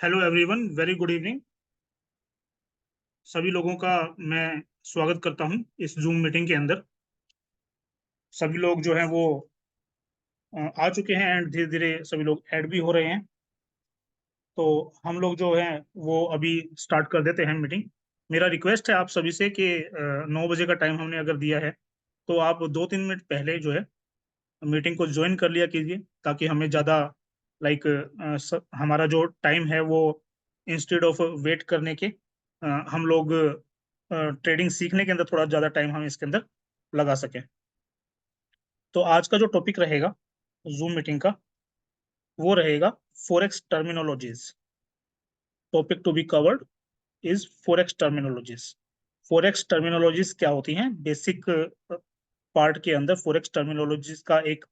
Hello everyone, very good evening. सभी लोगों का मैं स्वागत करता हूं इस जूम मीटिंग के अंदर। सभी लोग जो हैं वो आ चुके हैं एंड धीरे धीरे सभी लोग ऐड भी हो रहे हैं। तो हम लोग जो हैं वो अभी स्टार्ट कर देते हैं मीटिंग। मेरा रिक्वेस्ट है आप सभी से कि 9 बजे का टाइम हमने अगर दिया है तो आप 2-3 मिनट पहले जो है मीटिंग को ज्वाइन कर लिया कीजिए, ताकि हमें ज़्यादा लाइक हमारा जो टाइम है वो इंस्टेड ऑफ वेट करने के हम लोग ट्रेडिंग सीखने के अंदर थोड़ा ज़्यादा टाइम हम इसके अंदर लगा सकें। तो आज का जो टॉपिक रहेगा जूम मीटिंग का वो रहेगा forex terminologies. Topic to be covered is forex terminologies. Forex terminologies क्या होती हैं? बेसिक पार्ट के अंदर फॉरेक्स टर्मिनोलॉजीज का एक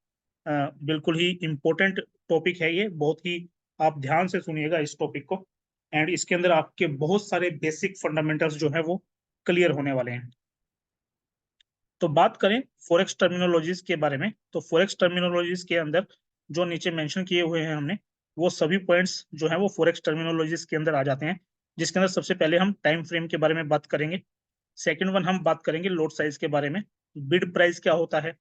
बिल्कुल ही इम्पोर्टेंट टॉपिक है। ये बहुत ही आप ध्यान से सुनिएगा इस टॉपिक को, एंड इसके अंदर आपके बहुत सारे बेसिक फंडामेंटल्स जो है वो क्लियर होने वाले हैं। तो बात करें फॉरेक्स टर्मिनोलॉजीज के बारे में, तो फॉरेक्स टर्मिनोलॉजीज के अंदर जो नीचे मेंशन किए हुए हैं हमने, वो सभी पॉइंट्स जो है वो फॉरेक्स टर्मिनोलॉजीज के अंदर आ जाते हैं। जिसके अंदर सबसे पहले हम टाइम फ्रेम के बारे में बात करेंगे। सेकंड वन हम बात करेंगे लोड साइज के बारे में। बिड प्राइस क्या होता है,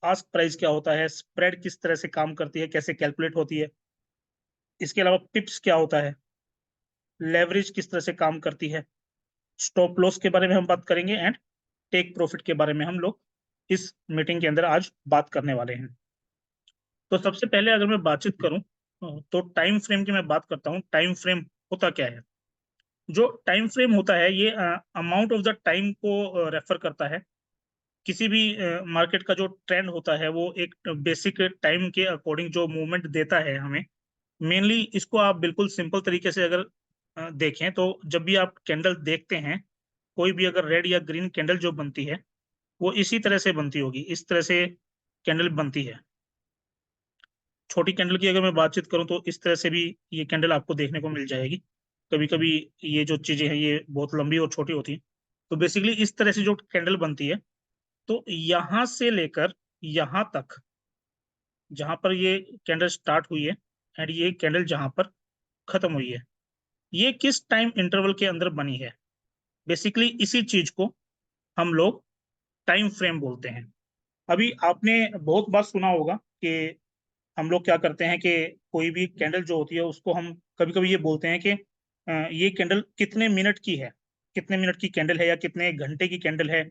आस्क प्राइस क्या होता है, स्प्रेड किस तरह से काम करती है, कैसे कैलकुलेट होती है, इसके अलावा पिप्स क्या होता है, लेवरेज किस तरह से काम करती है, स्टॉप लॉस के बारे में हम बात करेंगे, एंड टेक प्रॉफिट के बारे में हम लोग इस मीटिंग के अंदर आज बात करने वाले हैं। तो सबसे पहले अगर मैं बातचीत करूं तो टाइम फ्रेम की मैं बात करता हूं। टाइम फ्रेम होता क्या है? जो टाइम फ्रेम होता है ये अमाउंट ऑफ द टाइम को रेफर करता है। किसी भी मार्केट का जो ट्रेंड होता है वो एक बेसिक टाइम के अकॉर्डिंग जो मूवमेंट देता है हमें। मेनली इसको आप बिल्कुल सिंपल तरीके से अगर देखें तो जब भी आप कैंडल देखते हैं, कोई भी अगर रेड या ग्रीन कैंडल जो बनती है वो इसी तरह से बनती होगी, इस तरह से कैंडल बनती है। छोटी कैंडल की अगर मैं बातचीत करूं तो इस तरह से भी ये कैंडल आपको देखने को मिल जाएगी। कभी कभी ये जो चीजें हैं ये बहुत लंबी और छोटी होती हैं। तो बेसिकली इस तरह से जो कैंडल बनती है, तो यहां से लेकर यहां तक जहां पर ये कैंडल स्टार्ट हुई है एंड ये कैंडल जहां पर खत्म हुई है, ये किस टाइम इंटरवल के अंदर बनी है, बेसिकली इसी चीज को हम लोग टाइम फ्रेम बोलते हैं। अभी आपने बहुत बार सुना होगा कि हम लोग क्या करते हैं कि कोई भी कैंडल जो होती है उसको हम कभी कभी ये बोलते हैं कि ये कैंडल कितने मिनट की है, कितने मिनट की कैंडल है या कितने घंटे की कैंडल है।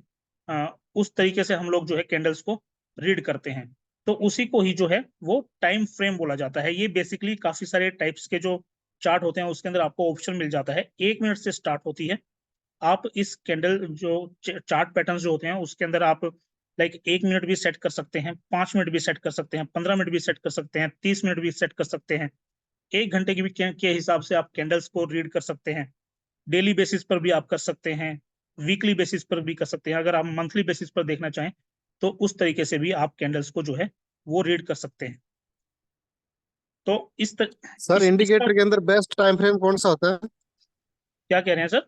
उस तरीके से हम लोग जो है कैंडल्स को रीड करते हैं। तो उसी को ही जो है वो टाइम फ्रेम बोला जाता है। ये बेसिकली काफी सारे टाइप्स के जो चार्ट होते हैं उसके अंदर आपको ऑप्शन मिल जाता है। 1 मिनट से स्टार्ट होती है। आप इस कैंडल जो चार्ट पैटर्न जो होते हैं उसके अंदर आप लाइक 1 मिनट भी सेट कर सकते हैं, 5 मिनट भी सेट कर सकते हैं, 15 मिनट भी सेट कर सकते हैं, 30 मिनट भी सेट कर सकते हैं। 1 घंटे की भी के हिसाब से आप कैंडल्स को रीड कर सकते हैं। डेली बेसिस पर भी आप कर सकते हैं, वीकली बेसिस पर भी कर सकते हैं। अगर आप मंथली बेसिस पर देखना चाहें तो उस तरीके से भी आप कैंडल्स को जो है वो रीड कर सकते हैं। तो सर इसका इंडिकेटर के अंदर बेस्ट टाइम फ्रेम कौन सा होता है? क्या कह रहे हैं सर?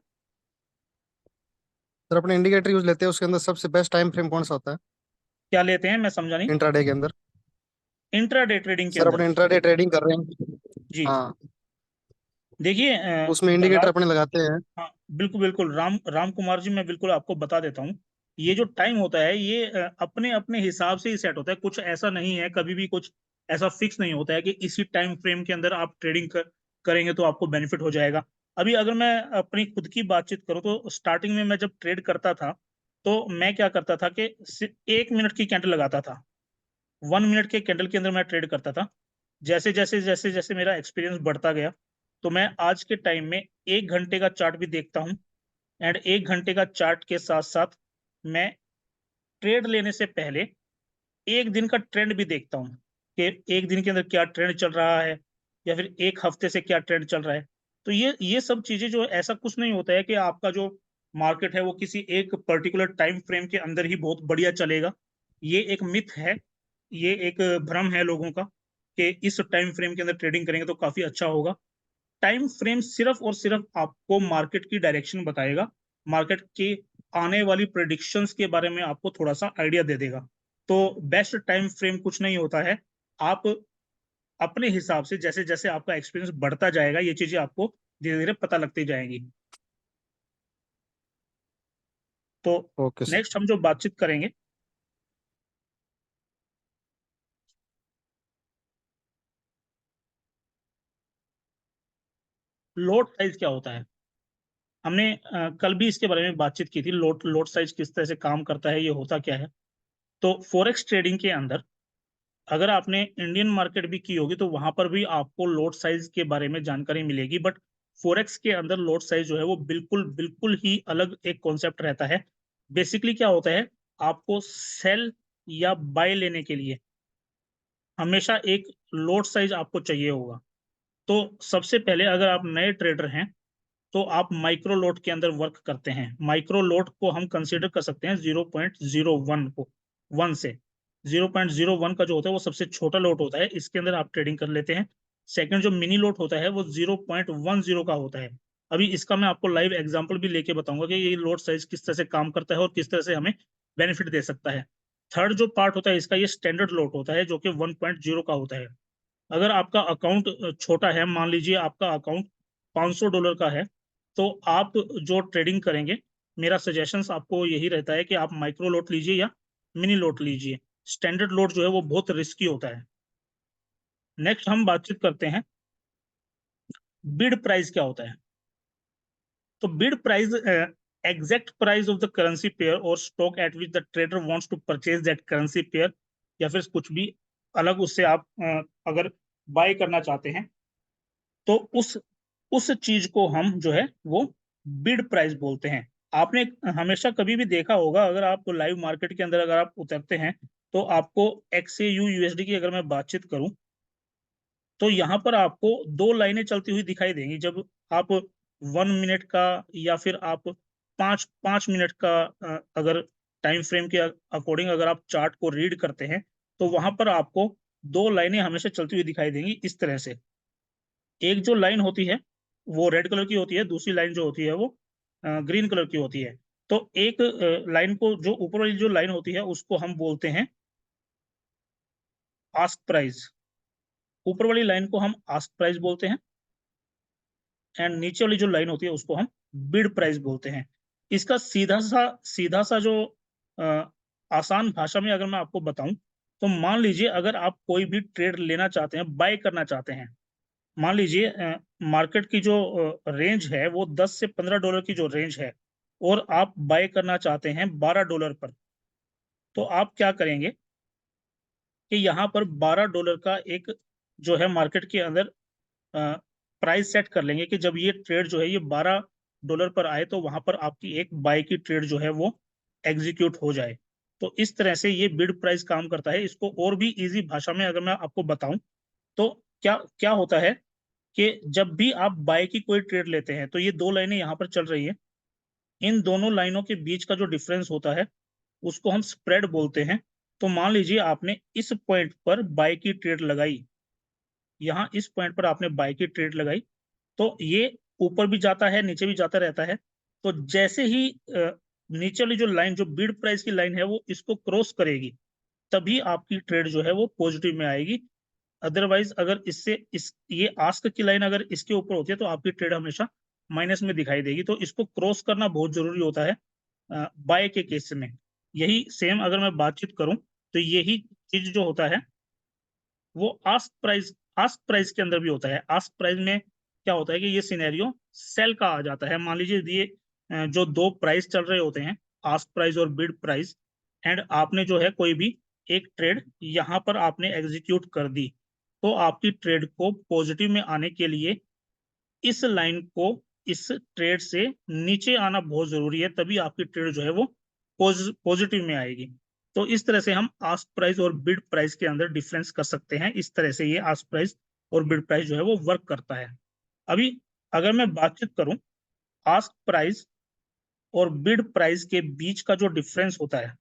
सर अपने इंडिकेटर यूज लेते हैं, उसके अंदर सबसे बेस्ट टाइम फ्रेम कौन सा होता है क्या लेते हैं, मैं समझा नहीं। इंट्राडे के अंदर? इंट्राडे ट्रेडिंग के सर अंदर? अपने इंट्राडे ट्रेडिंग कर रहे हैं। जी, हाँ, देखिए उसमें इंडिकेटर अपने लगाते हैं। हाँ, बिल्कुल बिल्कुल राम कुमार जी, मैं बिल्कुल आपको बता देता हूँ। ये जो टाइम होता है ये अपने अपने हिसाब से ही सेट होता है। कुछ ऐसा नहीं है, कभी भी कुछ ऐसा फिक्स नहीं होता है कि इसी टाइम फ्रेम के अंदर आप ट्रेडिंग करेंगे तो आपको बेनिफिट हो जाएगा। अभी अगर मैं अपनी खुद की बातचीत करूँ तो स्टार्टिंग में मैं जब ट्रेड करता था तो मैं क्या करता था कि सिर्फ 1 मिनट की कैंडल लगाता था। 1 मिनट के कैंडल के अंदर मैं ट्रेड करता था। जैसे जैसे जैसे जैसे मेरा एक्सपीरियंस बढ़ता गया तो मैं आज के टाइम में 1 घंटे का चार्ट भी देखता हूँ, एंड 1 घंटे का चार्ट के साथ साथ मैं ट्रेड लेने से पहले एक दिन का ट्रेंड भी देखता हूँ कि एक दिन के अंदर क्या ट्रेंड चल रहा है या फिर एक हफ्ते से क्या ट्रेंड चल रहा है। तो ये सब चीजें जो ऐसा कुछ नहीं होता है कि आपका जो मार्केट है वो किसी एक पर्टिकुलर टाइम फ्रेम के अंदर ही बहुत बढ़िया चलेगा। ये एक मिथ है, ये एक भ्रम है लोगों का कि इस टाइम फ्रेम के अंदर ट्रेडिंग करेंगे तो काफी अच्छा होगा। टाइम फ्रेम सिर्फ और सिर्फ आपको मार्केट की डायरेक्शन बताएगा, मार्केट की आने वाली प्रेडिक्शंस के बारे में आपको थोड़ा सा आइडिया दे देगा। तो बेस्ट टाइम फ्रेम कुछ नहीं होता है। आप अपने हिसाब से जैसे जैसे आपका एक्सपीरियंस बढ़ता जाएगा ये चीजें आपको धीरे धीरे पता लगती जाएंगी। तो ओके सर। नेक्स्ट हम जो बातचीत करेंगे, लोट साइज क्या होता है। हमने कल भी इसके बारे में बातचीत की थी, लोट लोट साइज किस तरह से काम करता है, ये होता क्या है। तो फॉरेक्स ट्रेडिंग के अंदर अगर आपने इंडियन मार्केट भी की होगी तो वहां पर भी आपको लोट साइज के बारे में जानकारी मिलेगी, बट फॉरेक्स के अंदर लोट साइज जो है वो बिल्कुल बिल्कुल ही अलग एक कॉन्सेप्ट रहता है। बेसिकली क्या होता है, आपको सेल या बाय लेने के लिए हमेशा एक लोट साइज आपको चाहिए होगा। तो सबसे पहले अगर आप नए ट्रेडर हैं तो आप माइक्रो लोट के अंदर वर्क करते हैं। माइक्रो लोट को हम कंसीडर कर सकते हैं 0.01 को, 1 से 0.01 का जो होता है वो सबसे छोटा लोट होता है, इसके अंदर आप ट्रेडिंग कर लेते हैं। सेकंड जो मिनी लोट होता है वो 0.10 का होता है। अभी इसका मैं आपको लाइव एग्जांपल भी लेके बताऊंगा कि ये लोट साइज किस तरह से काम करता है और किस तरह से हमें बेनिफिट दे सकता है। थर्ड जो पार्ट होता है इसका, ये स्टैंडर्ड लोट होता है जो कि 1.0 का होता है। अगर आपका अकाउंट छोटा है, मान लीजिए आपका अकाउंट $500 का है, तो आप जो ट्रेडिंग करेंगे, मेरा सजेशंस आपको यही रहता है कि आप माइक्रो लोट लीजिए या मिनी लोट लीजिए। स्टैंडर्ड लोट जो है वो बहुत रिस्की होता है। नेक्स्ट हम बातचीत करते हैं बिड प्राइस क्या होता है। तो bid price exact price of the currency pair और stock at which the trader wants to purchase that currency pair, या फिर कुछ भी अलग उससे आप अगर बाय करना चाहते हैं तो उस चीज को हम जो है वो बिड प्राइस बोलते हैं। आपने हमेशा कभी भी देखा होगा, अगर आप लाइव मार्केट के अंदर अगर आप उतरते हैं तो आपको XAU USD की अगर मैं बातचीत करूं तो यहाँ पर आपको दो लाइनें चलती हुई दिखाई देंगी। जब आप 1 मिनट का या फिर आप पांच पांच मिनट का अगर टाइम फ्रेम के अकॉर्डिंग अगर आप चार्ट को रीड करते हैं तो वहां पर आपको दो लाइनें हमेशा चलती हुई दिखाई देंगी इस तरह से। एक जो लाइन होती है वो रेड कलर की होती है, दूसरी लाइन जो होती है वो ग्रीन कलर की होती है। तो एक लाइन को, जो ऊपर वाली जो लाइन होती है उसको हम बोलते हैं आस्क प्राइस। ऊपर वाली लाइन को हम आस्क प्राइस बोलते हैं एंड नीचे वाली जो लाइन होती है उसको हम बिड प्राइस बोलते हैं। इसका सीधा सा जो अ, आसान भाषा में अगर मैं आपको बताऊं तो मान लीजिए अगर आप कोई भी ट्रेड लेना चाहते हैं, बाय करना चाहते हैं, मान लीजिए मार्केट की जो रेंज है वो $10 से $15 की जो रेंज है और आप बाय करना चाहते हैं $12 पर, तो आप क्या करेंगे कि यहाँ पर $12 का एक जो है मार्केट के अंदर प्राइस सेट कर लेंगे कि जब ये ट्रेड जो है ये $12 पर आए तो वहां पर आपकी एक बाय की ट्रेड जो है वो एग्जीक्यूट हो जाए। तो इस तरह से ये बिड प्राइस काम करता है। इसको और भी इजी भाषा में अगर मैं आपको बताऊं तो क्या क्या होता है कि जब भी आप बाय की कोई ट्रेड लेते हैं तो ये दो लाइनें यहाँ पर चल रही है, इन दोनों लाइनों के बीच का जो डिफरेंस होता है उसको हम स्प्रेड बोलते हैं। तो मान लीजिए आपने इस पॉइंट पर बाय की ट्रेड लगाई, यहाँ इस पॉइंट पर आपने बाय की ट्रेड लगाई, तो ये ऊपर भी जाता है नीचे भी जाता रहता है। तो जैसे ही नीचे वाली जो लाइन, जो बिड प्राइस की लाइन है, वो इसको क्रॉस करेगी तभी आपकी ट्रेड जो है वो पॉजिटिव में आएगी। अदरवाइज अगर इससे इस ये आस्क की लाइन अगर इसके ऊपर होती है तो आपकी ट्रेड हमेशा माइनस में दिखाई देगी। तो इसको क्रॉस करना बहुत जरूरी होता है बाय के केस में। यही सेम अगर मैं बातचीत करूं तो यही चीज जो होता है वो आस्क प्राइस के अंदर भी होता है। आस्क प्राइस में क्या होता है कि ये सिनेरियो सेल का आ जाता है। मान लीजिए ये जो दो प्राइस चल रहे होते हैं, आस्क प्राइस और बिड प्राइस, एंड आपने जो है कोई भी एक ट्रेड यहाँ पर आपने एग्जीक्यूट कर दी, तो आपकी ट्रेड को पॉजिटिव में आने के लिए इस लाइन को इस ट्रेड से नीचे आना बहुत जरूरी है, तभी आपकी ट्रेड जो है वो पॉजिटिव में आएगी। तो इस तरह से हम आस्क प्राइस और बिड प्राइस के अंदर डिफरेंस कर सकते हैं। इस तरह से ये आस्क प्राइस और बिड प्राइस जो है वो वर्क करता है। अभी अगर मैं बातचीत करूं आस्क प्राइस और बिड प्राइस के बीच का जो डिफरेंस होता है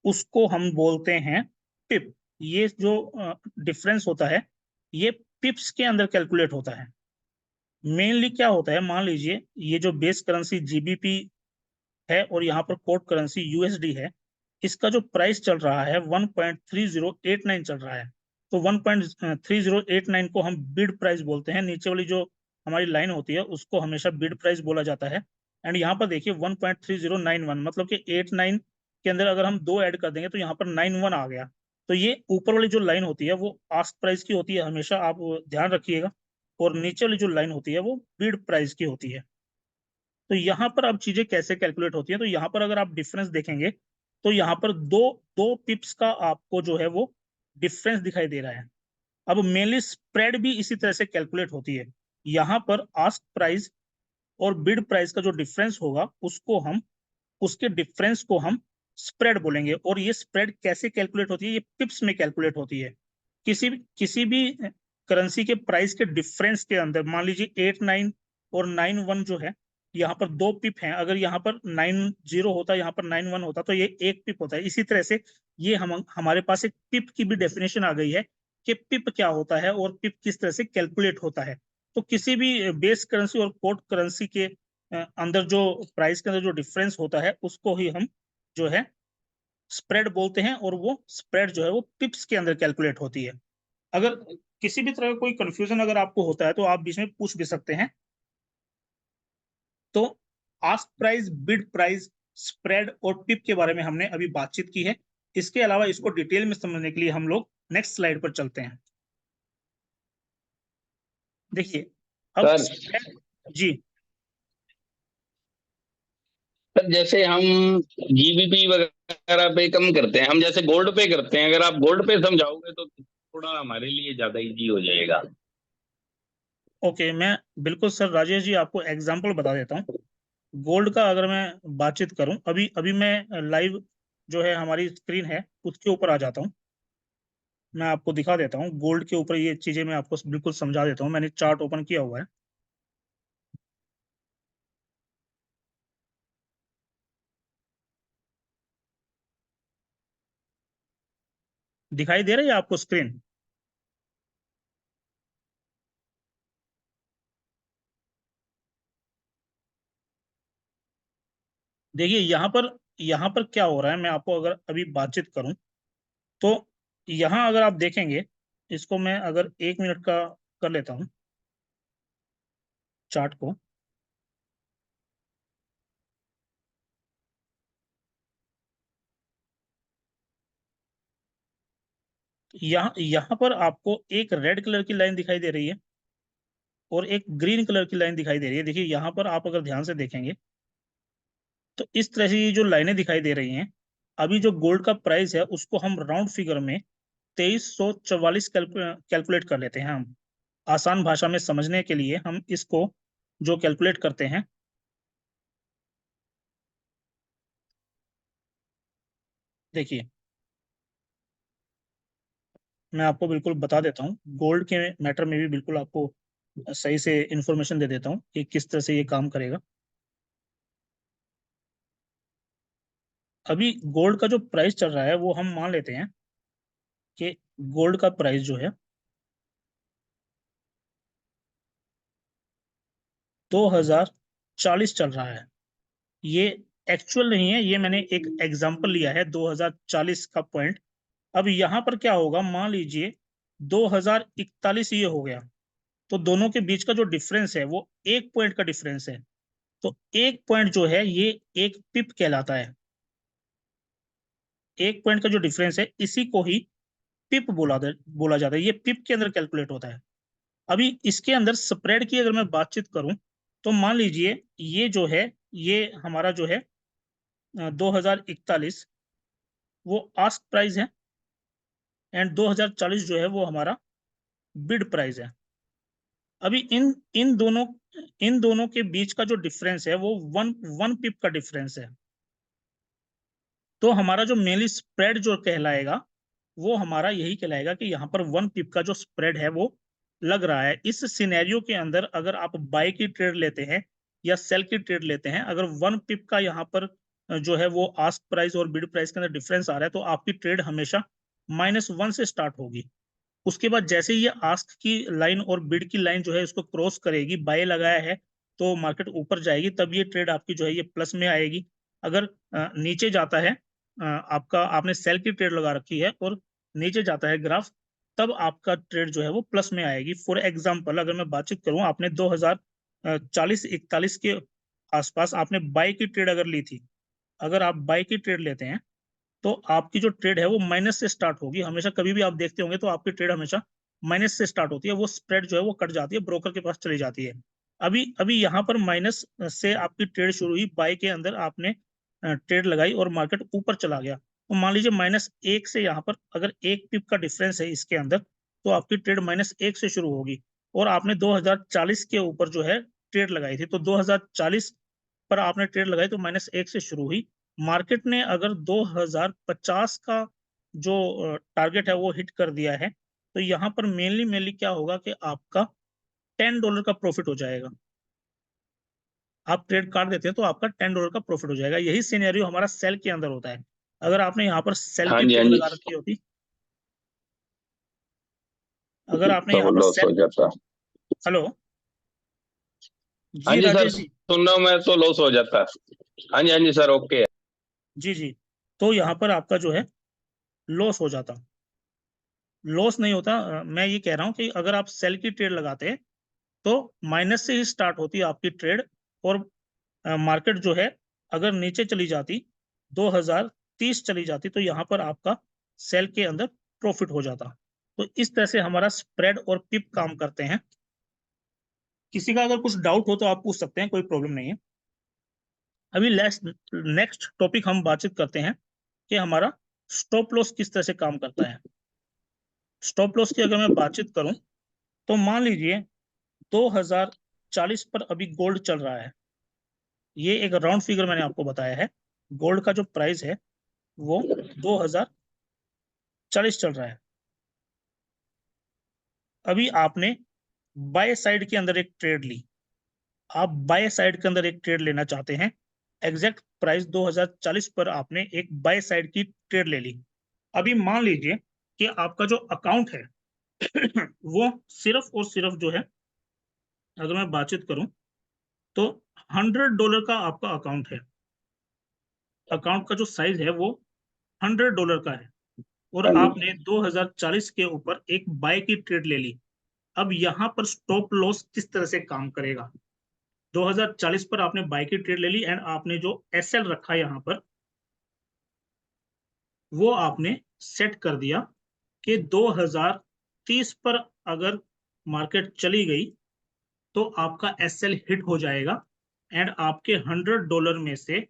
उसको हम बोलते हैं पिप। ये जो डिफरेंस होता है ये पिप्स के अंदर कैलकुलेट होता है। मेनली क्या होता है, मान लीजिए ये जो बेस करेंसी GBP है और यहाँ पर कोड करेंसी USD है, इसका जो प्राइस चल रहा है 1.3089 चल रहा है। तो 1.3089 को हम बिड प्राइस बोलते हैं। नीचे वाली जो हमारी लाइन होती है उसको हमेशा बिड प्राइस बोला जाता है। एंड यहाँ पर देखिए 1.3091, मतलब कि 89 के अंदर अगर हम 2 ऐड कर देंगे तो यहाँ पर 91 आ गया। तो ये ऊपर वाली जो लाइन होती है वो आस्क प्राइस की होती है, हमेशा आप ध्यान रखिएगा। और नीचे वाली जो लाइन होती है वो बिड प्राइस की होती है। तो यहाँ पर अब चीजें कैसे कैलकुलेट होती है, तो यहाँ पर अगर आप डिफरेंस देखेंगे तो यहाँ पर दो दो पिप्स का आपको जो है वो डिफरेंस दिखाई दे रहा है। अब मेनली स्प्रेड भी इसी तरह से कैलकुलेट होती है। यहाँ पर आस्क प्राइस और बिड प्राइस का जो डिफरेंस होगा उसके डिफरेंस को हम स्प्रेड बोलेंगे। और ये स्प्रेड कैसे कैलकुलेट होती है, ये पिप्स में कैलकुलेट होती है। किसी भी करेंसी के प्राइस के डिफरेंस के अंदर मान लीजिए 89 और 91 जो है, यहाँ पर 2 पिप हैं। अगर यहाँ पर 90 होता, यहाँ पर 91 होता, तो ये 1 पिप होता है। इसी तरह से ये हमारे पास एक पिप की भी डेफिनेशन आ गई है कि पिप क्या होता है और पिप किस तरह से कैलकुलेट होता है। तो किसी भी बेस करेंसी और कोड करेंसी के अंदर जो प्राइस के अंदर जो डिफरेंस होता है उसको ही हम जो है स्प्रेड बोलते हैं। और वो स्प्रेड जो है वो पिप्स के अंदर कैलकुलेट होती है। अगर किसी भी तरह का कोई कंफ्यूजन अगर आपको होता है तो आप बीच में पूछ भी सकते हैं। तो ask price, bid price, spread और पिप के बारे में हमने अभी बातचीत की है। इसके अलावा इसको डिटेल में समझने के लिए हम लोग नेक्स्ट स्लाइड पर चलते हैं। देखिए अब सर जी सर जैसे हम जीबीपी वगैरह पे कम करते हैं, हम जैसे गोल्ड पे करते हैं, अगर आप गोल्ड पे समझाओगे तो थोड़ा हमारे लिए ज्यादा इजी हो जाएगा। ओके, मैं बिल्कुल सर राजेश जी आपको एग्जांपल बता देता हूँ। गोल्ड का अगर मैं बातचीत करूं, अभी अभी मैं लाइव जो है हमारी स्क्रीन है उसके ऊपर आ जाता हूं। मैं आपको दिखा देता हूं गोल्ड के ऊपर ये चीजें, मैं आपको बिल्कुल समझा देता हूं। मैंने चार्ट ओपन किया हुआ है। दिखाई दे रही है आपको स्क्रीन? देखिए यहाँ पर क्या हो रहा है, मैं आपको अगर अभी बातचीत करूं तो यहाँ अगर आप देखेंगे, इसको मैं अगर 1 मिनट का कर लेता हूँ चार्ट को। यहाँ पर आपको एक रेड कलर की लाइन दिखाई दे रही है और एक ग्रीन कलर की लाइन दिखाई दे रही है। देखिए यहाँ पर आप अगर ध्यान से देखेंगे तो इस तरह से ये जो लाइनें दिखाई दे रही हैं, अभी जो गोल्ड का प्राइस है उसको हम राउंड फिगर में 2344 कैलकुलेट कर लेते हैं। हम आसान भाषा में समझने के लिए हम इसको जो कैलकुलेट करते हैं, देखिए मैं आपको बिल्कुल बता देता हूँ, गोल्ड के मैटर में भी बिल्कुल आपको सही से इंफॉर्मेशन दे देता हूँ कि किस तरह से ये काम करेगा। अभी गोल्ड का जो प्राइस चल रहा है वो हम मान लेते हैं कि गोल्ड का प्राइस जो है 2040 चल रहा है। ये एक्चुअल नहीं है, ये मैंने एक एग्जांपल लिया है 2040 का पॉइंट। अब यहाँ पर क्या होगा, मान लीजिए 2041 ये हो गया, तो दोनों के बीच का जो डिफरेंस है वो 1 पॉइंट का डिफरेंस है। तो 1 पॉइंट जो है ये 1 पिप कहलाता है। 1 पॉइंट का जो डिफरेंस है इसी को ही पिप बोला जाता है। ये पिप के अंदर कैलकुलेट होता है। अभी इसके अंदर स्प्रेड की अगर मैं बातचीत करूं तो मान लीजिए ये जो है, ये हमारा जो है 2041 वो आस्क प्राइस है एंड 2040 जो है वो हमारा बिड प्राइस है। अभी इन दोनों के बीच का जो डिफरेंस है वो वन वन पिप का डिफरेंस है। तो हमारा जो मेनली स्प्रेड जो कहलाएगा वो हमारा यही कहलाएगा कि यहाँ पर 1 पिप का जो स्प्रेड है वो लग रहा है। इस सिनेरियो के अंदर अगर आप बाय की ट्रेड लेते हैं या सेल की ट्रेड लेते हैं, अगर 1 पिप का यहाँ पर जो है वो आस्क प्राइस और बिड प्राइस के अंदर डिफरेंस आ रहा है तो आपकी ट्रेड हमेशा -1 से स्टार्ट होगी। उसके बाद जैसे ही ये आस्क की लाइन और बिड की लाइन जो है इसको क्रॉस करेगी, बाय लगाया है तो मार्केट ऊपर जाएगी, तब ये ट्रेड आपकी जो है ये प्लस में आएगी। अगर नीचे जाता है, आपका आपने सेल की ट्रेड लगा रखी है और नीचे जाता है ग्राफ, तब आपका ट्रेड जो है वो प्लस में आएगी। फॉर एग्जाम्पल अगर मैं बातचीत करूं, आपने 2040-41 के आसपास आपने बाय की ट्रेड अगर ली थी, अगर आप बाय की ट्रेड लेते हैं तो आपकी जो ट्रेड है वो माइनस से स्टार्ट होगी। हमेशा कभी भी आप देखते होंगे तो आपकी ट्रेड हमेशा माइनस से स्टार्ट होती है, वो स्प्रेड जो है वो कट जाती है, ब्रोकर के पास चली जाती है। अभी अभी यहाँ पर माइनस से आपकी ट्रेड शुरू हुई, बाय के अंदर आपने ट्रेड लगाई और मार्केट ऊपर चला गया, तो मान लीजिए -1 से यहाँ पर अगर 1 पिप का डिफरेंस है इसके अंदर, तो आपकी ट्रेड -1 से शुरू होगी और आपने 2040 के ऊपर जो है ट्रेड लगाई थी, तो 2040 पर आपने ट्रेड लगाई तो -1 से शुरू हुई। मार्केट ने अगर 2050 का जो टारगेट है वो हिट कर दिया है, तो यहाँ पर मेनली क्या होगा कि आपका $10 का प्रॉफिट हो जाएगा। आप ट्रेड काट देते हैं तो आपका $10 का प्रॉफिट हो जाएगा। यही सिनेरियो हमारा सेल के अंदर होता है। अगर आपने यहाँ पर सेल हाँ की जी, हाँ ट्रेड जी, लगा रखी होती, अगर आपने तो यहाँ वो पर लॉस हो सेल, जाता। हेलो हाँ जी जी सर, राजेश जी, सुन रहा हूँ मैं, तो लॉस हो जाता। हाँ जी, हाँ जी सर, ओके। जी तो यहाँ पर आपका जो है लॉस हो जाता। लॉस नहीं होता, मैं ये कह रहा हूँ कि अगर आप सेल की ट्रेड लगाते हैं तो माइनस से ही स्टार्ट होती है आपकी ट्रेड, और मार्केट जो है अगर नीचे चली जाती, 2030 चली जाती, तो यहाँ पर आपका सेल के अंदर प्रॉफिट हो जाता। तो इस तरह से हमारा स्प्रेड और पिप काम करते हैं। किसी का अगर कुछ डाउट हो तो आप पूछ सकते हैं, कोई प्रॉब्लम नहीं है। अभी नेक्स्ट टॉपिक हम बातचीत करते हैं कि हमारा स्टॉप लॉस किस तरह से काम करता है। स्टॉप लॉस की अगर मैं बातचीत करूं तो मान लीजिए 2040 पर अभी गोल्ड चल रहा है, ये एक राउंड फिगर मैंने आपको बताया है। गोल्ड का जो प्राइस है वो 2040 चल रहा है। अभी आपने बाय साइड के अंदर एक ट्रेड ली, आप बाय साइड के अंदर एक ट्रेड लेना चाहते हैं, एग्जैक्ट प्राइस 2040 पर आपने एक बाय साइड की ट्रेड ले ली। अभी मान लीजिए कि आपका जो अकाउंट है वो सिर्फ और सिर्फ जो है, अगर मैं बातचीत करूं तो $100 का आपका अकाउंट है। अकाउंट का जो साइज है वो $100 का है और हाँ जी, आपने 2040 के ऊपर एक बाय की ट्रेड ले ली। अब यहाँ पर स्टॉप लॉस किस तरह से काम करेगा? 2040 पर आपने बाय की ट्रेड ले ली एंड आपने जो एसएल रखा यहाँ पर वो आपने सेट कर दिया कि 2030 पर अगर मार्केट चली गई तो आपका एसएल हिट हो जाएगा एंड आपके $100 में से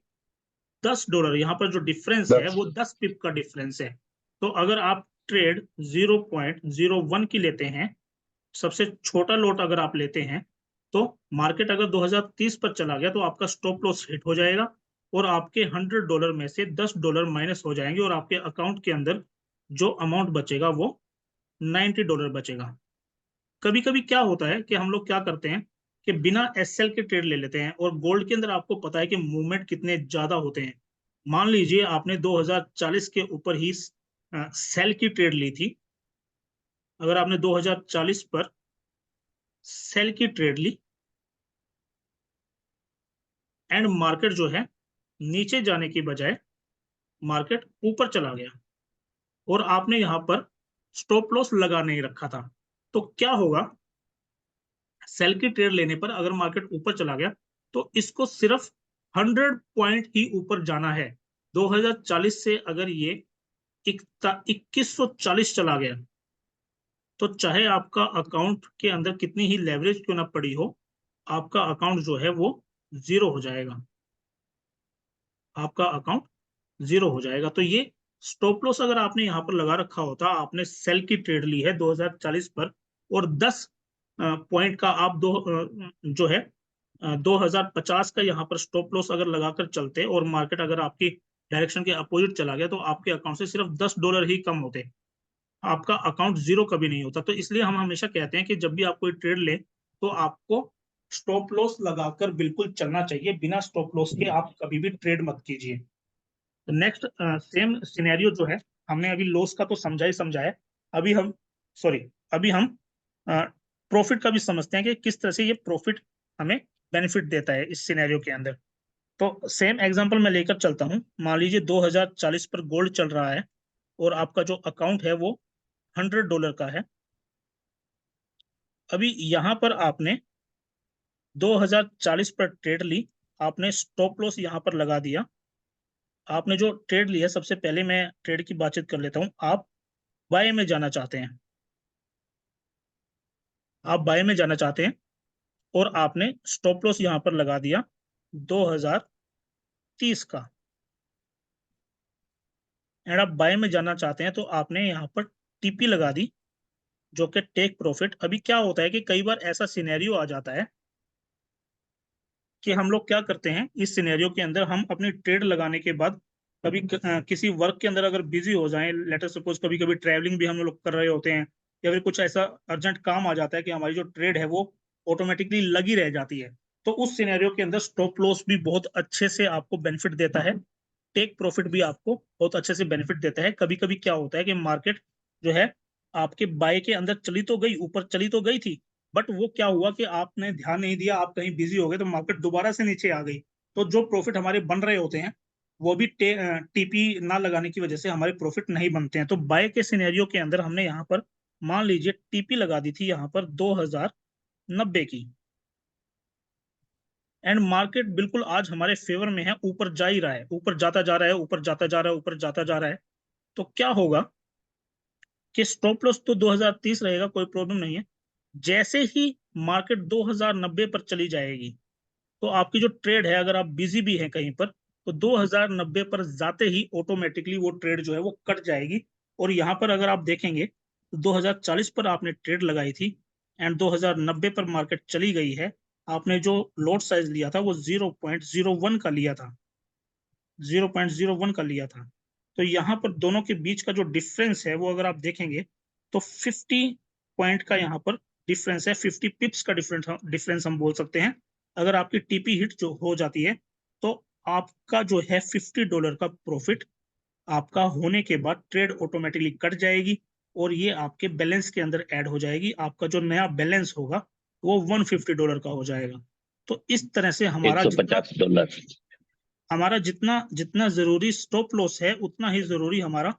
$10, यहाँ पर जो डिफरेंस है 10। वो 10 पिप का डिफरेंस है। तो अगर आप ट्रेड 0.01 की लेते हैं, सबसे छोटा लॉट अगर आप लेते हैं, तो मार्केट अगर 2030 पर चला गया तो आपका स्टॉप लॉस हिट हो जाएगा और आपके $100 में से $10 माइनस हो जाएंगे और आपके अकाउंट के अंदर जो अमाउंट बचेगा वो $90 बचेगा। कभी कभी क्या होता है कि हम लोग क्या करते हैं कि बिना एसएल के ट्रेड ले लेते हैं, और गोल्ड के अंदर आपको पता है कि मूवमेंट कितने ज्यादा होते हैं। मान लीजिए आपने 2040 के ऊपर ही सेल की ट्रेड ली थी, अगर आपने 2040 पर सेल की ट्रेड ली एंड मार्केट जो है नीचे जाने की बजाय मार्केट ऊपर चला गया और आपने यहां पर स्टॉप लॉस लगा नहीं रखा था, तो क्या होगा? सेल की ट्रेड लेने पर अगर मार्केट ऊपर चला गया तो इसको सिर्फ 100 पॉइंट ही ऊपर जाना है। 2040 से अगर ये 2140 चला गया तो चाहे आपका अकाउंट के अंदर कितनी ही लेवरेज क्यों ना पड़ी हो, आपका अकाउंट जो है वो जीरो हो जाएगा। आपका अकाउंट जीरो हो जाएगा। तो ये स्टॉप लॉस अगर आपने यहाँ पर लगा रखा होता, आपने सेल की ट्रेड ली है 2040 पर और 10 पॉइंट का आप जो है 2050 का यहाँ पर स्टॉप लॉस अगर लगाकर चलते और मार्केट अगर आपकी डायरेक्शन के अपोजिट चला गया तो आपके अकाउंट से सिर्फ $10 ही कम होते, आपका अकाउंट जीरो कभी नहीं होता। तो इसलिए हम हमेशा कहते हैं कि जब भी आप कोई ट्रेड ले तो आपको स्टॉप लॉस लगाकर बिल्कुल चलना चाहिए, बिना स्टॉप लॉस के आप कभी भी ट्रेड मत कीजिए। नेक्स्ट सेम सिनेरियो जो है, हमने अभी लॉस का तो समझा ही समझा है, अभी हम अभी हम प्रॉफिट का भी समझते हैं कि किस तरह से ये प्रॉफिट हमें बेनिफिट देता है इस सिनेरियो के अंदर। तो सेम एग्जांपल मैं लेकर चलता हूं। मान लीजिए 2040 पर गोल्ड चल रहा है और आपका जो अकाउंट है वो $100 का है। अभी यहाँ पर आपने 2040 पर ट्रेड ली, आपने स्टॉप लॉस यहाँ पर लगा दिया। आपने जो ट्रेड लिया, सबसे पहले मैं ट्रेड की बातचीत कर लेता हूँ। आप बाय में जाना चाहते हैं, आप बाय में जाना चाहते हैं और आपने स्टॉप लॉस यहाँ पर लगा दिया 2030 का, एंड आप बाय में जाना चाहते हैं तो आपने यहाँ पर टीपी लगा दी, जो कि टेक प्रॉफिट। अभी क्या होता है कि कई बार ऐसा सिनेरियो आ जाता है कि हम लोग क्या करते हैं, इस सिनेरियो के अंदर हम अपनी ट्रेड लगाने के बाद कभी किसी वर्क के अंदर अगर बिजी हो जाएं, लेटर सपोज कभी कभी ट्रैवलिंग भी हम लोग कर रहे होते हैं, या फिर कुछ ऐसा अर्जेंट काम आ जाता है कि हमारी जो ट्रेड है वो ऑटोमेटिकली लगी रह जाती है, तो उस सिनेरियो के अंदर स्टॉप लॉस भी बहुत अच्छे से आपको बेनिफिट देता है, टेक प्रॉफिट भी आपको बहुत अच्छे से बेनिफिट देता है। कभी कभी क्या होता है कि मार्केट जो है आपके बाय के अंदर चली तो गई, ऊपर चली तो गई थी, बट वो क्या हुआ कि आपने ध्यान नहीं दिया, आप कहीं बिजी हो गए, तो मार्केट दोबारा से नीचे आ गई। तो जो प्रॉफिट हमारे बन रहे होते हैं वो भी टीपी ना लगाने की वजह से हमारे प्रॉफिट नहीं बनते हैं। तो बाय के सिनेरियो के अंदर हमने यहाँ पर मान लीजिए टीपी लगा दी थी यहाँ पर 2090 की, एंड मार्केट बिल्कुल आज हमारे फेवर में है, ऊपर जा ही रहा है, ऊपर जाता जा रहा है, ऊपर जाता जा रहा है, ऊपर जाता जा रहा है। तो क्या होगा कि स्टॉप लॉस तो 2030 रहेगा, कोई प्रॉब्लम नहीं है। जैसे ही मार्केट 2090 पर चली जाएगी तो आपकी जो ट्रेड है, अगर आप बिजी भी हैं कहीं पर, तो 2090 पर जाते ही ऑटोमेटिकली वो ट्रेड जो है वो कट जाएगी। और यहाँ पर अगर आप देखेंगे तो 2040 पर आपने ट्रेड लगाई थी एंड 2090 पर मार्केट चली गई है, आपने जो लॉट साइज लिया था वो 0.01 का लिया था, 0.01 का लिया था। तो यहाँ पर दोनों के बीच का जो डिफरेंस है वो अगर आप देखेंगे तो 50 पॉइंट का यहाँ पर डिफरेंस है, 50 पिप्स का डिफरेंस हम बोल सकते हैं। अगर आपकी टीपी हिट जो हो जाती है तो आपका जो है $50 का प्रॉफिट आपका होने के बाद ट्रेड ऑटोमेटिकली कट जाएगी और ये आपके बैलेंस के अंदर ऐड हो जाएगी। आपका जो नया बैलेंस होगा वो $150 का हो जाएगा। तो इस तरह से $150। हमारा जितना जितना जरूरी स्टॉप लॉस है उतना ही जरूरी हमारा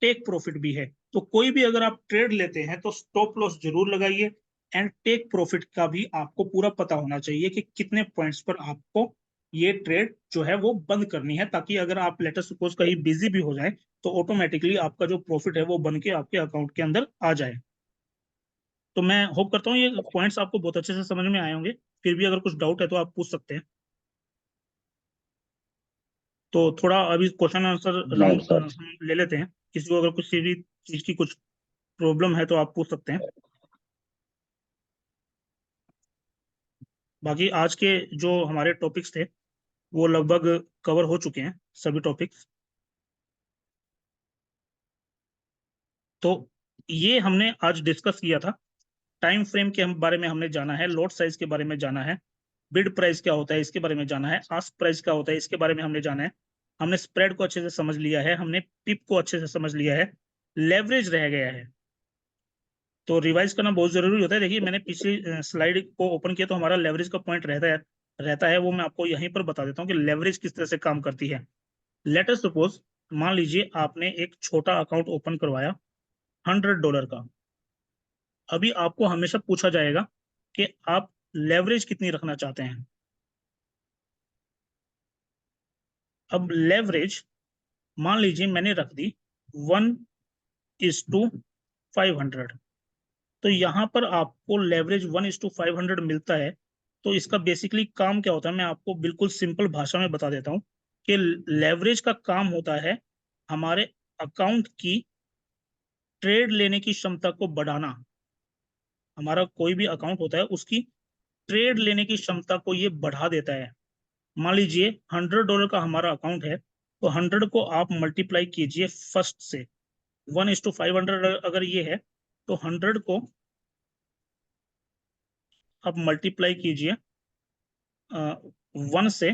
टेक प्रॉफिट भी है। तो कोई भी अगर आप ट्रेड लेते हैं तो स्टॉप लॉस जरूर लगाइए, एंड टेक प्रॉफिट का भी आपको पूरा पता होना चाहिए कि कितने पॉइंट्स पर आपको ये ट्रेड जो है वो बंद करनी है, ताकि अगर आप लेटर सपोज कहीं बिजी भी हो जाए तो ऑटोमेटिकली आपका जो प्रॉफिट है वो बन के आपके अकाउंट के अंदर आ जाए। तो मैं होप करता हूँ ये पॉइंट्स आपको बहुत अच्छे से समझ में आए होंगे। फिर भी अगर कुछ डाउट है तो आप पूछ सकते हैं। तो थोड़ा अभी क्वेश्चन आंसर हाँ राउंड सर। हम ले लेते हैं। किसी को अगर किसी भी चीज की कुछ प्रॉब्लम है तो आप पूछ सकते हैं। बाकी आज के जो हमारे टॉपिक्स थे वो लगभग कवर हो चुके हैं, सभी टॉपिक्स। तो ये हमने आज डिस्कस किया था, टाइम फ्रेम के बारे में हमने जाना है, लॉट साइज के बारे में जाना है, बिड प्राइस क्या होता है इसके बारे में जाना है, आस्क प्राइस क्या होता है इसके बारे में हमने जाना है, हमने स्प्रेड को अच्छे से समझ लिया है, हमने पिप को अच्छे से समझ लिया है, लेवरेज रह गया है। तो रिवाइज करना बहुत जरूरी होता है। देखिए मैंने पिछली स्लाइड को ओपन किया तो हमारा लेवरेज का पॉइंट रहता है वो मैं आपको यहीं पर बता देता हूँ कि लेवरेज किस तरह से काम करती है। लेट अस सपोज, मान लीजिए आपने एक छोटा अकाउंट ओपन करवाया $100 का। अभी आपको हमेशा पूछा जाएगा कि आप लेवरेज कितनी रखना चाहते हैं। अब लेवरेज मान लीजिए मैंने रख दी 1:500। तो यहाँ पर आपको लेवरेज 1:500 मिलता है। तो इसका बेसिकली काम क्या होता है, मैं आपको बिल्कुल सिंपल भाषा में बता देता हूँ कि लेवरेज का काम होता है हमारे अकाउंट की ट्रेड लेने की क्षमता को बढ़ाना। हमारा कोई भी अकाउंट होता है उसकी ट्रेड लेने की क्षमता को ये बढ़ा देता है। मान लीजिए $100 का हमारा अकाउंट है, तो 100 को आप मल्टीप्लाई कीजिए फर्स्ट से। 1:500 अगर ये है तो 100 को आप मल्टीप्लाई कीजिए 1 से,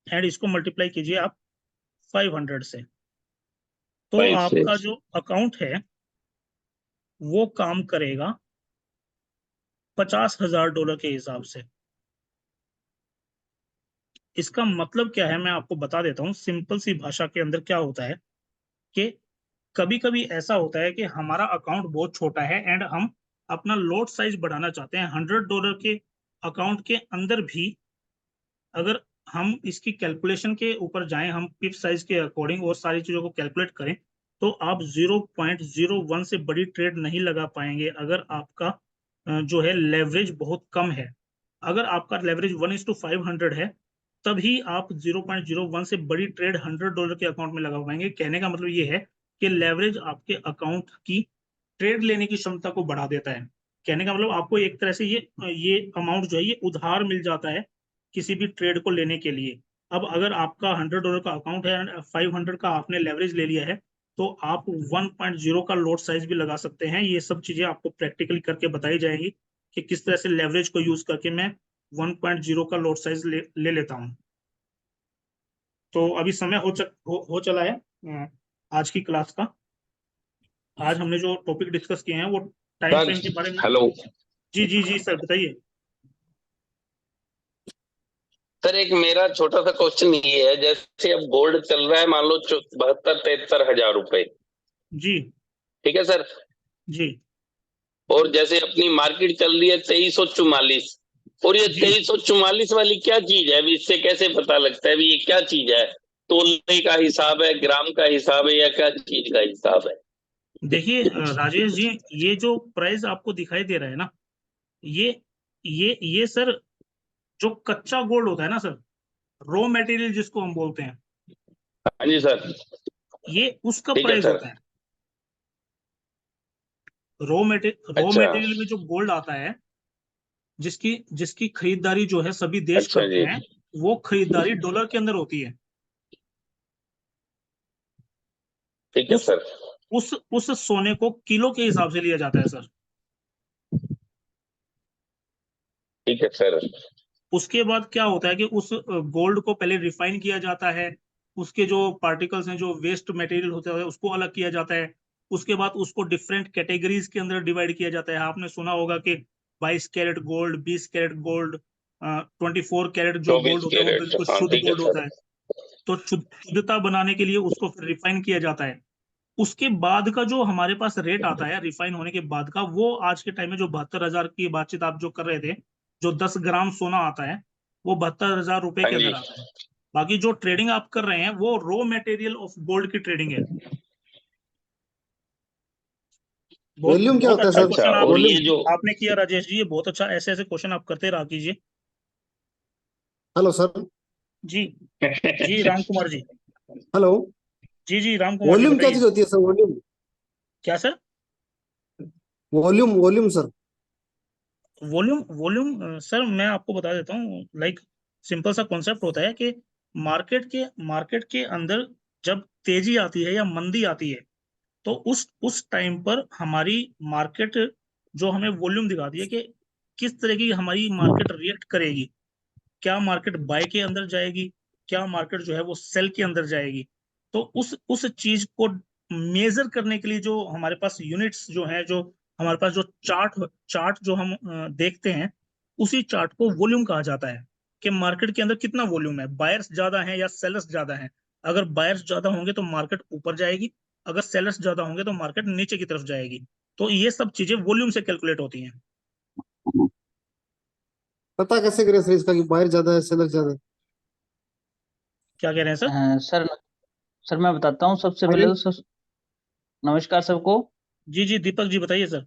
एंड इसको मल्टीप्लाई कीजिए आप 500 से। तो 5 से। आपका जो अकाउंट है वो काम करेगा $50,000 के हिसाब से। इसका मतलब क्या है मैं आपको बता देता हूँ, सिंपल सी भाषा के अंदर क्या होता है कि कभी कभी ऐसा होता है कि हमारा अकाउंट बहुत छोटा है एंड हम अपना लॉट साइज बढ़ाना चाहते हैं। $100 के अकाउंट के अंदर भी अगर हम इसकी कैलकुलेशन के ऊपर जाएं, हम पिप साइज के अकॉर्डिंग और सारी चीजों को कैलकुलेट करें, तो आप 0.01 से बड़ी ट्रेड नहीं लगा पाएंगे अगर आपका जो है लेवरेज बहुत कम है। अगर आपका लेवरेज 1:500 है, तभी आप 0.01 से बड़ी ट्रेड $100 के अकाउंट में लगा पाएंगे। कहने का मतलब ये है कि लेवरेज आपके अकाउंट की ट्रेड लेने की क्षमता को बढ़ा देता है। कहने का मतलब आपको एक तरह से ये अमाउंट जो है ये उधार मिल जाता है किसी भी ट्रेड को लेने के लिए। अब अगर आपका $100 का अकाउंट है, 500 का आपने लेवरेज ले लिया है, तो आप 1.0 का लॉट साइज भी लगा सकते हैं। ये सब चीजें आपको प्रैक्टिकली करके बताई जाएगी कि किस तरह से लेवरेज को यूज करके मैं 1.0 का लॉट साइज ले लेता हूं। तो अभी समय हो चला है आज की क्लास का। आज हमने जो टॉपिक डिस्कस किए हैं वो टाइम फ्रेम के बारे में। हेलो जी जी जी सर, बताइए। सर, एक मेरा छोटा सा क्वेश्चन ये है, जैसे अब गोल्ड चल रहा है मान लो 72-73 हजार रुपए, जी ठीक है सर, जी और जैसे अपनी मार्केट चल रही है 2344, और ये जी 2344 वाली क्या चीज है? अभी इससे कैसे पता लगता है अभी ये क्या चीज है? तोलने का हिसाब है, ग्राम का हिसाब है, या क्या चीज का हिसाब है? देखिए राजेश जी, ये जो प्राइस आपको दिखाई दे रहा है ना, ये ये सर जो कच्चा गोल्ड होता है ना सर, रॉ मटेरियल जिसको हम बोलते हैं, हाँ जी सर। ये उसका ठीक है प्राइस सर। होता है। रॉ अच्छा मटेरियल में जो गोल्ड आता है, जिसकी जिसकी खरीदारी जो है सभी देश अच्छा करते जी, हैं, वो खरीदारी डॉलर के अंदर होती है। ठीक है उस सर। उस सोने को किलो के हिसाब से लिया जाता है सर। ठीक है सर। उसके बाद क्या होता है कि उस गोल्ड को पहले रिफाइन किया जाता है, उसके जो पार्टिकल्स हैं, जो वेस्ट मटेरियल होता है, उसको अलग किया जाता है। उसके बाद उसको डिफरेंट कैटेगरीज के अंदर डिवाइड किया जाता है। आपने सुना होगा कि 22 carat gold, 20 carat gold, 24 carat जो गोल्ड 24 होता है वो कैरेट, बिल्कुल हाँ शुद्ध ठीक है गोल्ड होता सर। है। तो शुद्धता बनाने के लिए उसको फिर रिफाइन किया जाता है। उसके बाद का जो हमारे पास रेट आता है रिफाइन होने के बाद का, वो आज के टाइम में जो 72,000 की बातचीत आप जो कर रहे थे, जो 10 ग्राम सोना आता है, वो 72,000 रुपए हाँ के जी। अंदर आता है। बाकी जो ट्रेडिंग आप कर रहे हैं वो रॉ मटेरियल ऑफ गोल्ड की ट्रेडिंग है। बहुत वॉल्यूम क्या बहुत होता है अच्छा सर? अच्छा, क्वेश्चन आप और वॉल्यूम। ये जो आपने किया राजेश जी, ये बहुत अच्छा। ऐसे ऐसे क्वेश्चन आप करते रहा कीजिए। Hello sir. जी जी राम कुमार जी। हेलो। जी जी राम कुमार जी, वॉल्यूम क्या बताइए। चीज होती है सर? वॉल्यूम। क्या sir? Volume volume sir. Volume volume sir मैं आपको बता देता हूँ। लाइक सिंपल सा कॉन्सेप्ट होता है कि मार्केट के अंदर जब तेजी आती है या मंदी आती है, तो उस टाइम पर हमारी मार्केट जो हमें वॉल्यूम दिखाती है कि किस तरह की हमारी मार्केट रिएक्ट करेगी। क्या मार्केट बाय के अंदर जाएगी, क्या मार्केट जो है वो सेल के अंदर जाएगी। तो उस चीज को मेजर करने के लिए जो हमारे पास यूनिट्स जो है, जो हमारे पास जो चार्ट जो हम देखते हैं, उसी चार्ट को वॉल्यूम कहा जाता है कि मार्केट के अंदर कितना वॉल्यूम है, बायर्स ज्यादा हैं या सेलर्स ज्यादा हैं। अगर बायर्स ज्यादा होंगे तो मार्केट ऊपर जाएगी, अगर सेलर्स ज्यादा होंगे तो मार्केट नीचे की तरफ जाएगी। तो ये सब चीजें वॉल्यूम से कैलकुलेट होती हैं। पता कैसे करें सर इसका कि बायर ज्यादा है सेलर ज्यादा है? क्या कह रहे हैं सर? सर सर मैं बताता हूँ सबसे हाँ पहले जी। तो सर, नमस्कार सबको। जी जी दीपक जी, बताइए सर।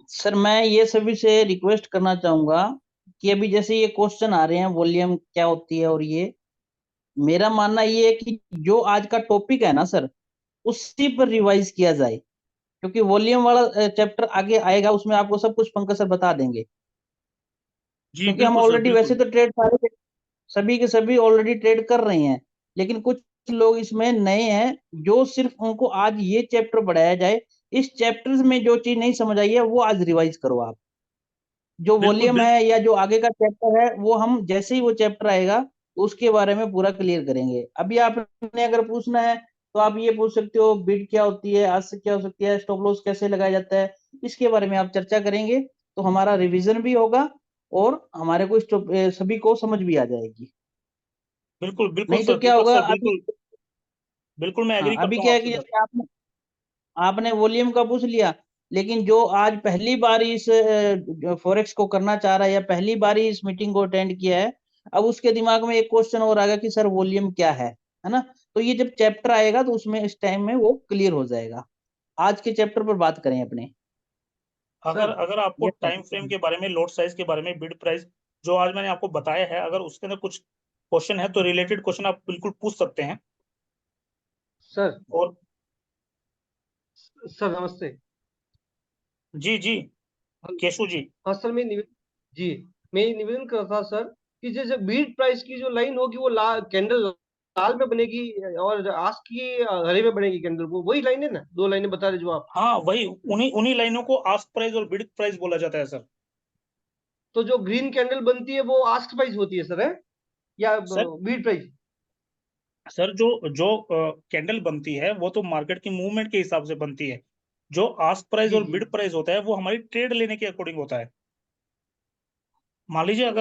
सर मैं ये सभी से रिक्वेस्ट करना चाहूंगा कि अभी जैसे ये क्वेश्चन आ रहे हैं वॉल्यूम क्या होती है, और ये मेरा मानना ये है कि जो आज का टॉपिक है ना सर, उसी पर रिवाइज किया जाए, क्योंकि वॉल्यूम वाला चैप्टर आगे आएगा, उसमें आपको सब कुछ पंकज सर बता देंगे। जी क्योंकि हम बिल्कुल सर, ऑलरेडी वैसे बिल्कुल। तो ट्रेड सारे सभी के सभी ऑलरेडी ट्रेड कर रहे हैं, लेकिन कुछ लोग इसमें नए हैं, जो सिर्फ उनको आज ये चैप्टर पढ़ाया जाए। इस चैप्टर में जो चीज नहीं समझ आई है वो आज रिवाइज करो आप। जो बिल्कुल वॉल्यूम है या जो आगे का चैप्टर है, वो हम जैसे ही वो चैप्टर आएगा उसके बारे में पूरा क्लियर करेंगे। अभी आपने अगर पूछना है तो आप ये पूछ सकते हो, बिड क्या होती है, आस्क क्या हो सकती है, स्टॉप लॉस कैसे लगाया जाता है, इसके बारे में आप चर्चा करेंगे तो हमारा रिवीजन भी होगा और हमारे को सभी को समझ भी आ जाएगी। बिल्कुल बिल्कुल नहीं तो सर, क्या दीपक होगा सर, अभी, बिल्कुल। बिल्कुल मैं एग्री अभी करता क्या हूँ है कि आपसे सर। जैसे आपने वॉल्यूम का पूछ लिया, लेकिन जो आज पहली बार इस फॉरेक्स को करना चाह रहा है या पहली बार ही इस मीटिंग को अटेंड किया है, अब उसके दिमाग में एक क्वेश्चन और आ गया कि सर वॉल्यूम क्या है ना। तो ये जब चैप्टर आएगा तो उसमें इस टाइम में वो क्लियर हो जाएगा। आज के चैप्टर पर बात करें अपने। अगर अगर आपको यस टाइम फ्रेम के बारे में, लोट साइज के बारे में, बिड प्राइस जो आज मैंने आपको बताया है, अगर उसके अंदर कुछ क्वेश्चन है तो रिलेटेड क्वेश्चन आप बिल्कुल पूछ सकते हैं। सर। और सर नमस्ते। जी जी केशु जी। हाँ सर, जी मैं ये निवेदन कर रहा था सर कि जैसे बीट प्राइस की जो लाइन होगी वो कैंडल लाल में बनेगी और आस्क की हरे में बनेगी कैंडल, वो वही लाइन है ना, 2 लाइनें बता रहे जो आप। हाँ वही, उन्हीं उन्हीं लाइनों को आस्क प्राइस और बिड प्राइस बोला जाता है सर। तो जो ग्रीन कैंडल बनती है वो आस्क प्राइस होती है सर, है या सर बीट प्राइस? सर जो जो कैंडल बनती है वो तो मार्केट की मूवमेंट के हिसाब से बनती है। जो आस्क प्राइस जी और जी। बिड प्राइस होता है वो हमारी ट्रेड लेने के अकॉर्डिंग होता है। मान लीजिए अच्छा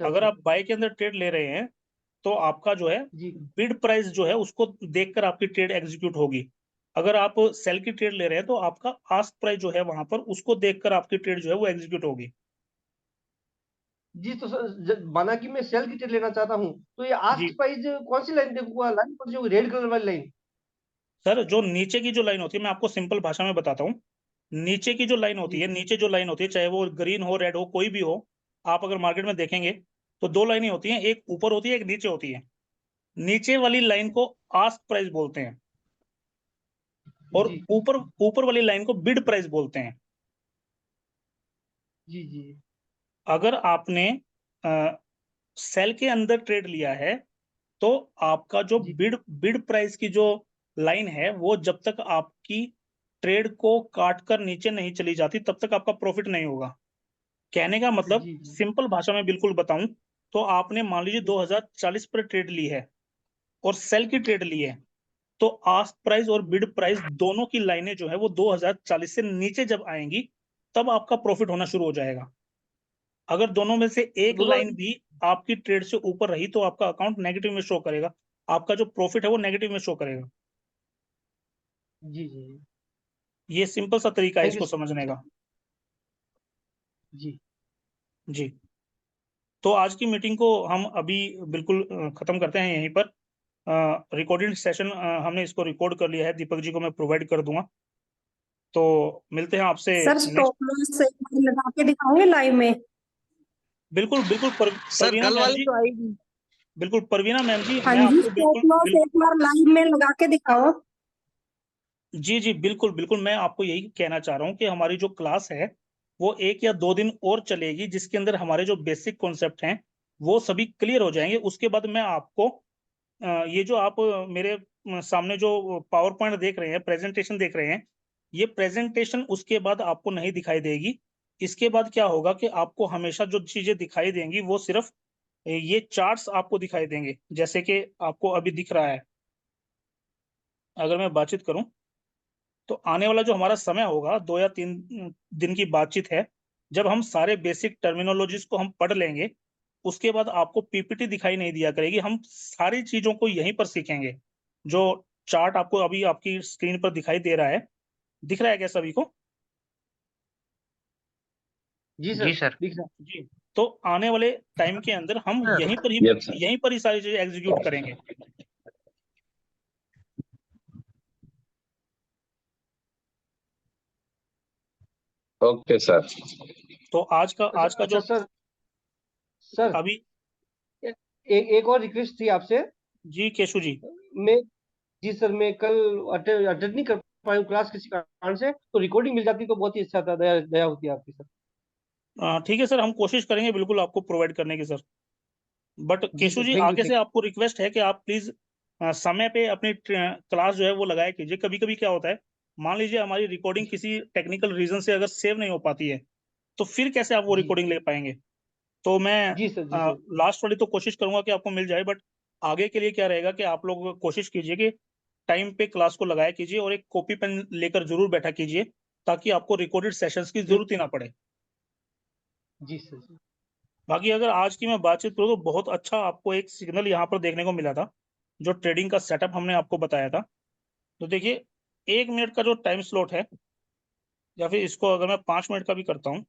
अगर अच्छा। आप बाय के अंदर ट्रेड ले रहे हैं तो आपका जो है जी बिड प्राइस जो है उसको देखकर आपकी ट्रेड एग्जीक्यूट होगी। अगर आप सेल की ट्रेड ले रहे हैं तो आपका आस्क प्राइस जो है वहां पर उसको देखकर आपकी ट्रेड जो है वो एग्जीक्यूट होगी। जी। तो सर माना कि मैं सेल की ट्रेड लेना चाहता हूँ, तो ये जी आस्क प्राइस कौन सी लाइन देखूंगा? लाइन कौन सी होगी? रेड कलर वाली लाइन? सर, जो नीचे की जो लाइन होती है, मैं आपको सिंपल भाषा में बताता हूँ। नीचे की जो लाइन होती जी है, नीचे जो लाइन होती है, चाहे वो ग्रीन हो, रेड हो, कोई भी हो, आप अगर मार्केट में देखेंगे तो 2 लाइनें होती हैं, एक ऊपर होती है, एक नीचे होती है। नीचे वाली लाइन को आस्क प्राइस बोलते हैं और जी ऊपर ऊपर वाली लाइन को बिड प्राइस बोलते हैं। जी जी अगर आपने सेल के अंदर ट्रेड लिया है तो आपका जो जी बिड बिड प्राइस की जो लाइन है वो जब तक आपकी ट्रेड को काट कर नीचे नहीं चली जाती तब तक आपका प्रॉफिट नहीं होगा। कहने का मतलब, जी जी सिंपल भाषा में बिल्कुल बताऊं तो आपने मान लीजिए 2040 पर ट्रेड ली है और सेल की ट्रेड ली है, तो आस्क प्राइस और बिड प्राइस दोनों की लाइनें जो है वो 2040 से नीचे जब आएंगी तब आपका प्रॉफिट होना शुरू हो जाएगा। अगर दोनों में से तो एक दोनों। लाइन भी आपकी ट्रेड से ऊपर रही तो आपका अकाउंट नेगेटिव में शो करेगा, आपका जो प्रॉफिट है वो नेगेटिव में शो करेगा। जी जी। ये सिंपल सा तरीका है थैंक यू इसको समझने सर। का। जी जी, तो आज की मीटिंग को हम अभी बिल्कुल खत्म करते हैं यहीं पर। रिकॉर्डिंग सेशन हमने इसको रिकॉर्ड कर लिया है, दीपक जी को मैं प्रोवाइड कर दूंगा। तो मिलते हैं आपसे सर नेक्स्ट। स्टॉप लॉस लगा के दिखाओगे लाइव में? बिल्कुल बिल्कुल सर परवीना कल मैम वाली जी, तो आएगी। बिल्कुल परवीना मैम जी, हाँ मैं जी, आपको स्टॉप बिल्कुल लॉस एक बार लाइव में लगा के दिखाओ। जी जी बिल्कुल बिल्कुल, मैं आपको यही कहना चाह रहा हूँ कि हमारी जो क्लास है वो 1 या 2 दिन और चलेगी, जिसके अंदर हमारे जो बेसिक कॉन्सेप्ट हैं वो सभी क्लियर हो जाएंगे। उसके बाद मैं आपको ये जो आप मेरे सामने जो पावर पॉइंट देख रहे हैं, प्रेजेंटेशन देख रहे हैं, ये प्रेजेंटेशन उसके बाद आपको नहीं दिखाई देगी। इसके बाद क्या होगा कि आपको हमेशा जो चीजें दिखाई देंगी वो सिर्फ ये चार्ट्स आपको दिखाई देंगे, जैसे कि आपको अभी दिख रहा है। अगर मैं बातचीत करूं तो आने वाला जो हमारा समय होगा, 2 या 3 दिन की बातचीत है, जब हम सारे बेसिक टर्मिनोलॉजीज को हम पढ़ लेंगे, उसके बाद आपको पीपीटी दिखाई नहीं दिया करेगी, हम सारी चीजों को यहीं पर सीखेंगे। जो चार्ट आपको अभी आपकी स्क्रीन पर दिखाई दे रहा है, दिख रहा है क्या सभी को? जी सर, दिख रहा जी, तो आने वाले टाइम के अंदर हम सर यस सर। यहीं पर ही सारी चीजें एग्जीक्यूट करेंगे। Okay sir. तो आज का अच्छा जो अच्छा सर। सर अभी एक और रिक्वेस्ट थी आपसे। जी केशु जी। मैं जी सर, मैं कल अटेंड नहीं कर पाया हूँ क्लास किसी कारण से, तो रिकॉर्डिंग मिल जाती तो बहुत ही अच्छा था, दया दया होती आपकी सर। ठीक है सर, हम कोशिश करेंगे बिल्कुल आपको प्रोवाइड करने की सर। बट जी केशु सर, जी, थैंक यू आगे से थैंक आपको रिक्वेस्ट है कि आप प्लीज समय पे अपनी क्लास जो है वो लगाया कीजिए। कभी कभी क्या होता है, मान लीजिए हमारी रिकॉर्डिंग किसी टेक्निकल रीजन से अगर सेव नहीं हो पाती है तो फिर कैसे आप वो जी रिकॉर्डिंग ले पाएंगे। तो मैं जी सर। जी सर। लास्ट वाली तो कोशिश करूंगा कि आपको मिल जाए, बट आगे के लिए क्या रहेगा कि आप लोग कोशिश कीजिए कि टाइम पे क्लास को लगाया कीजिए और एक कॉपी पेन लेकर जरूर बैठा कीजिए, ताकि आपको रिकॉर्डेड सेशंस की जरूरत ही ना पड़े। जी सर। बाकी अगर आज की मैं बातचीत करूँ तो बहुत अच्छा आपको एक सिग्नल यहाँ पर देखने को मिला था, जो ट्रेडिंग का सेटअप हमने आपको बताया था। तो देखिए 1 मिनट का जो टाइम स्लॉट है, या फिर इसको अगर मैं 5 मिनट का भी करता हूँ,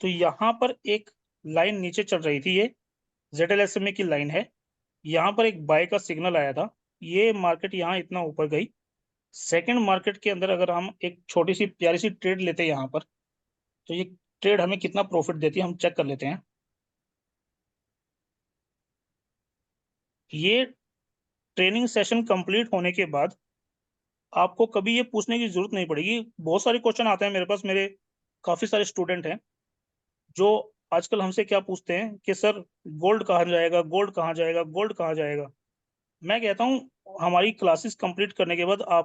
तो यहाँ पर एक लाइन नीचे चल रही थी, ये ZLSMA की लाइन है। यहाँ पर एक बाय का सिग्नल आया था, ये मार्केट यहाँ इतना ऊपर गई। सेकंड मार्केट के अंदर अगर हम एक छोटी सी प्यारी सी ट्रेड लेते हैं यहाँ पर, तो ये ट्रेड हमें कितना प्रॉफिट देती है हम चेक कर लेते हैं। ये ट्रेनिंग सेशन कंप्लीट होने के बाद आपको कभी ये पूछने की जरूरत नहीं पड़ेगी। बहुत सारे क्वेश्चन आते हैं मेरे पास, मेरे काफी सारे स्टूडेंट हैं जो आजकल हमसे क्या पूछते हैं कि सर गोल्ड कहाँ जाएगा, गोल्ड कहाँ जाएगा, गोल्ड कहाँ जाएगा। मैं कहता हूँ हमारी क्लासेस कंप्लीट करने के बाद आप